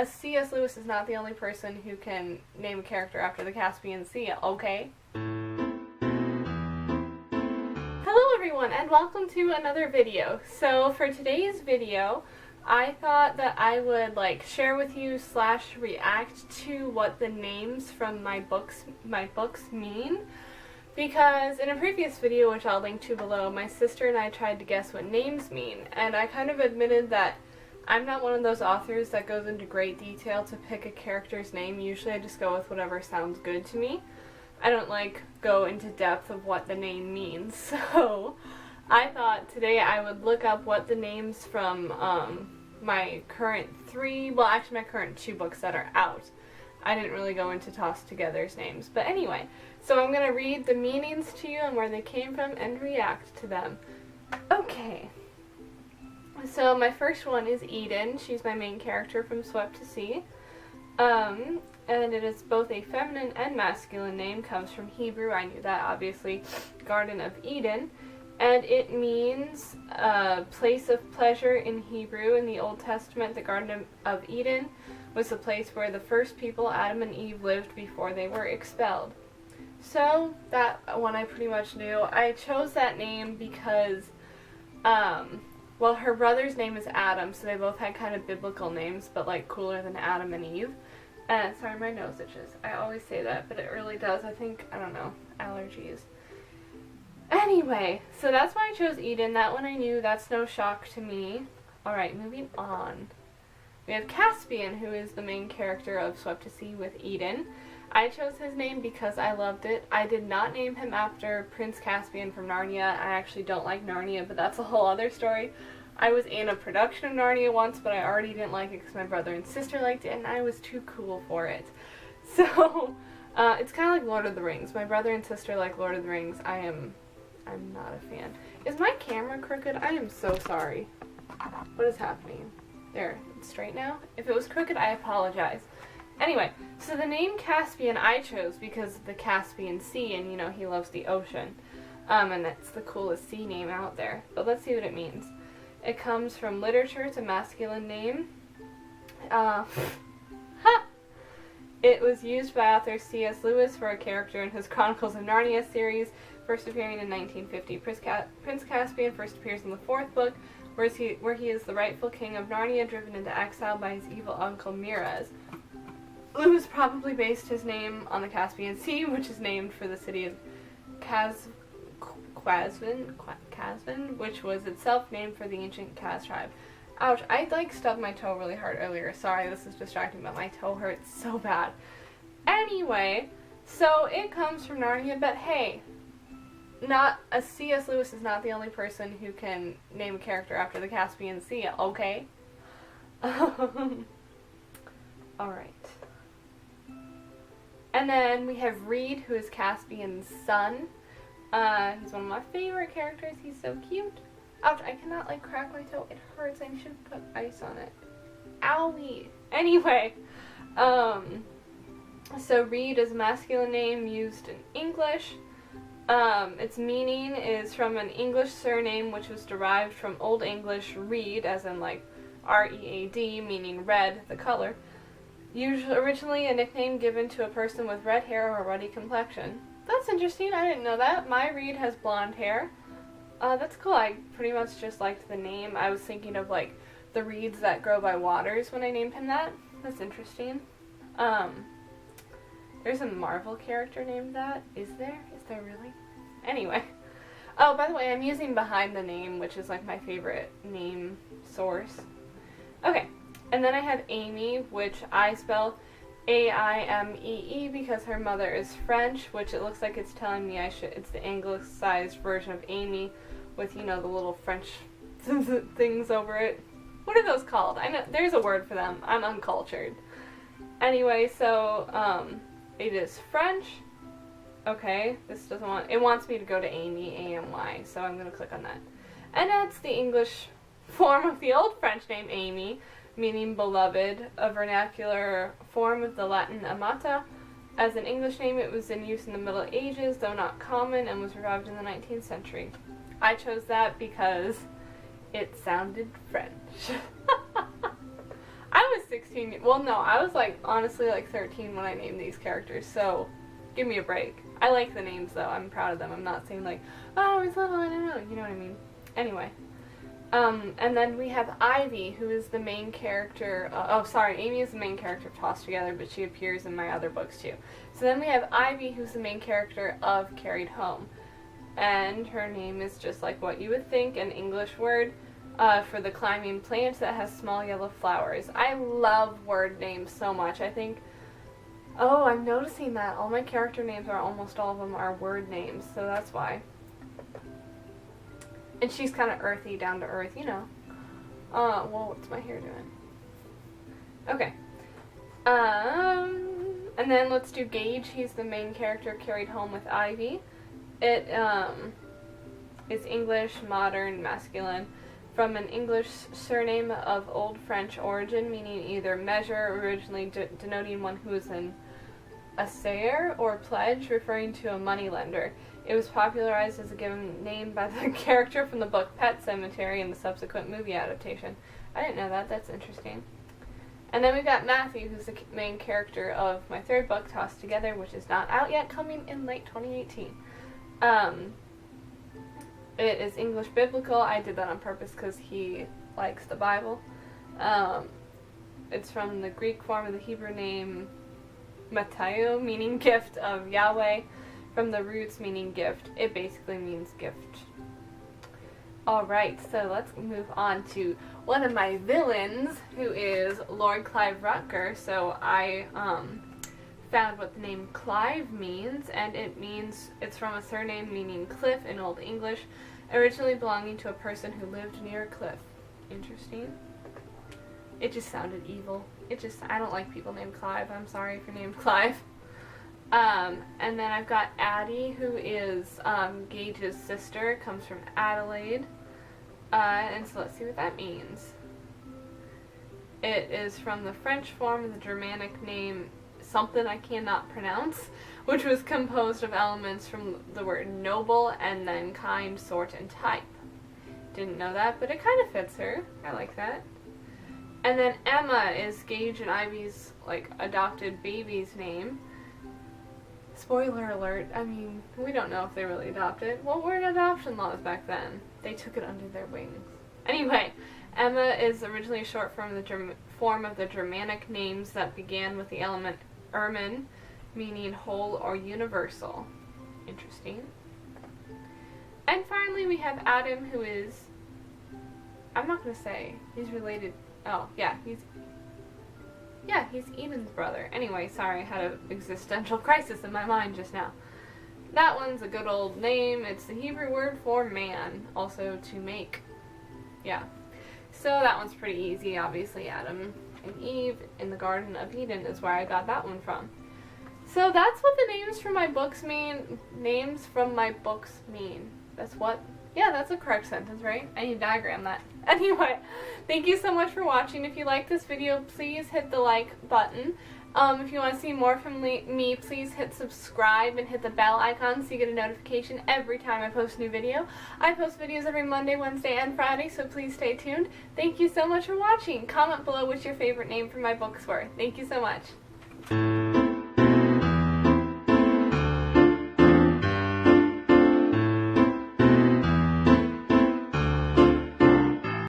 C.S. Lewis is not the only person who can name a character after the Caspian Sea, okay? Hello everyone, and welcome to another video. So for today's video, I thought that I would share with you / react to what the names from my books mean. Because in a previous video, which I'll link to below, my sister and I tried to guess what names mean, and I kind of admitted that I'm not one of those authors that goes into great detail to pick a character's name. Usually I just go with whatever sounds good to me. I don't go into depth of what the name means. So I thought today I would look up what the names from my current my current 2 books that are out. I didn't really go into Toss Together's names. But anyway, so I'm going to read the meanings to you and where they came from and react to them. Okay. So my first one is Eden. She's my main character from Swept to Sea. And it is both a feminine and masculine name, comes from Hebrew. I knew that, obviously. Garden of Eden. And it means a place of pleasure in Hebrew. In the Old Testament, the Garden of Eden was the place where the first people, Adam and Eve, lived before they were expelled. So that one I pretty much knew. I chose that name because, well, her brother's name is Adam, so they both had kind of biblical names, but cooler than Adam and Eve. And sorry, my nose itches. I always say that, but it really does. I don't know, allergies. Anyway, so that's why I chose Eden. That one I knew. That's no shock to me. Alright, moving on. We have Caspian, who is the main character of Swept to Sea with Eden. I chose his name because I loved it. I did not name him after Prince Caspian from Narnia. I actually don't like Narnia, but that's a whole other story. I was in a production of Narnia once, but I already didn't like it because my brother and sister liked it, and I was too cool for it. So, it's kind of like Lord of the Rings. My brother and sister like Lord of the Rings. I'm not a fan. Is my camera crooked? I am so sorry. What is happening? There, it's straight now? If it was crooked, I apologize. Anyway, so the name Caspian I chose because of the Caspian Sea, and he loves the ocean. And that's the coolest sea name out there. But let's see what it means. It comes from literature. It's a masculine name. It was used by author C.S. Lewis for a character in his Chronicles of Narnia series, first appearing in 1950. Prince Caspian first appears in the 4th book, where he is the rightful king of Narnia, driven into exile by his evil uncle Miraz. Lewis probably based his name on the Caspian Sea, which is named for the city of Qazvin, which was itself named for the ancient Kaz tribe. Ouch, I stubbed my toe really hard earlier. Sorry, this is distracting, but my toe hurts so bad. Anyway, so it comes from Narnia, but hey, C.S. Lewis is not the only person who can name a character after the Caspian Sea, okay? Alright. And then we have Reed, who is Caspian's son. He's one of my favorite characters. He's so cute. Ouch, I cannot crack my toe. It hurts. I should put ice on it. Owie. Anyway, so Reed is a masculine name used in English. Its meaning is from an English surname which was derived from Old English reed, as in R-E-A-D, meaning red, the color. Originally a nickname given to a person with red hair or a ruddy complexion. That's interesting. I didn't know that. My Reed has blonde hair. That's cool. I pretty much just liked the name. I was thinking of the reeds that grow by waters when I named him that. That's interesting. There's a Marvel character named that. Is there? Is there really? Anyway. Oh, by the way, I'm using Behind the Name, which is my favorite name source. Okay. And then I have Amy, which I spell A-I-M-E-E because her mother is French, which it looks like it's telling me it's the anglicized version of Amy with, the little French things over it. What are those called? I know there's a word for them. I'm uncultured. Anyway, so, it is French. Okay, it wants me to go to Amy, A-M-Y, so I'm going to click on that. And that's the English form of the old French name Amy, meaning beloved, a vernacular form of the Latin amata. As an English name, it was in use in the Middle Ages, though not common, and was revived in the 19th century. I chose that because it sounded French. I was 16 16. Well, no, I was like honestly like 13 when I named these characters, so give me a break. I like the names though. I'm proud of them. I'm not saying like, oh, I was little, I don't know. You know what I mean? Anyway. And then we have Ivy, who is the main character. Amy is the main character of Tossed Together, but she appears in my other books too. So then we have Ivy, who's the main character of Carried Home. And her name is just like what you would think, an English word for the climbing plant that has small yellow flowers. I love word names so much. I think, I'm noticing that all my character names almost all of them are word names, so that's why. And she's kind of earthy, down to earth, you know. What's my hair doing? Okay. And then let's do Gage. He's the main character carried home with Ivy. It is English, modern, masculine, from an English surname of Old French origin, meaning either measure, originally denoting one who is an assayer, or pledge, referring to a moneylender. It was popularized as a given name by the character from the book Pet Sematary and the subsequent movie adaptation. I didn't know that. That's interesting. And then we've got Matthew, who's the main character of my third book, Tossed Together, which is not out yet, coming in late 2018. It is English biblical. I did that on purpose because he likes the Bible. It's from the Greek form of the Hebrew name Mateo, meaning gift of Yahweh, from the roots meaning gift. It basically means gift. Alright, so let's move on to one of my villains, who is Lord Clive Rutger. So I found what the name Clive means, and it's from a surname meaning cliff in Old English, originally belonging to a person who lived near a cliff. Interesting. It just sounded evil. I don't like people named Clive. I'm sorry if you're named Clive. And then I've got Addie, who is Gage's sister, comes from Adelaide. And so let's see what that means. It is from the French form of the Germanic name something I cannot pronounce, which was composed of elements from the word noble and then kind, sort, and type. Didn't know that, but it kind of fits her. I like that. And then Emma is Gage and Ivy's adopted baby's name. Spoiler alert, I mean, we don't know if they really adopted. What were adoption laws back then? They took it under their wings. Anyway, Emma is originally a short form of the Germanic names that began with the element ermin, meaning whole or universal. Interesting. And finally we have Adam, who is, I'm not going to say, he's related, he's Eden's brother. Anyway, sorry, I had an existential crisis in my mind just now. That one's a good old name. It's the Hebrew word for man, also to make. Yeah. So that one's pretty easy, obviously. Adam and Eve in the Garden of Eden is where I got that one from. So that's what the names from my books mean. Names from my books mean. That's what? Yeah, that's a correct sentence, right? I need to diagram that. Anyway, thank you so much for watching. If you like this video, please hit the like button. If you want to see more from me, please hit subscribe and hit the bell icon so you get a notification every time I post a new video. I post videos every Monday, Wednesday, and Friday, so please stay tuned. Thank you so much for watching. Comment below what your favorite name for my books were. Thank you so much.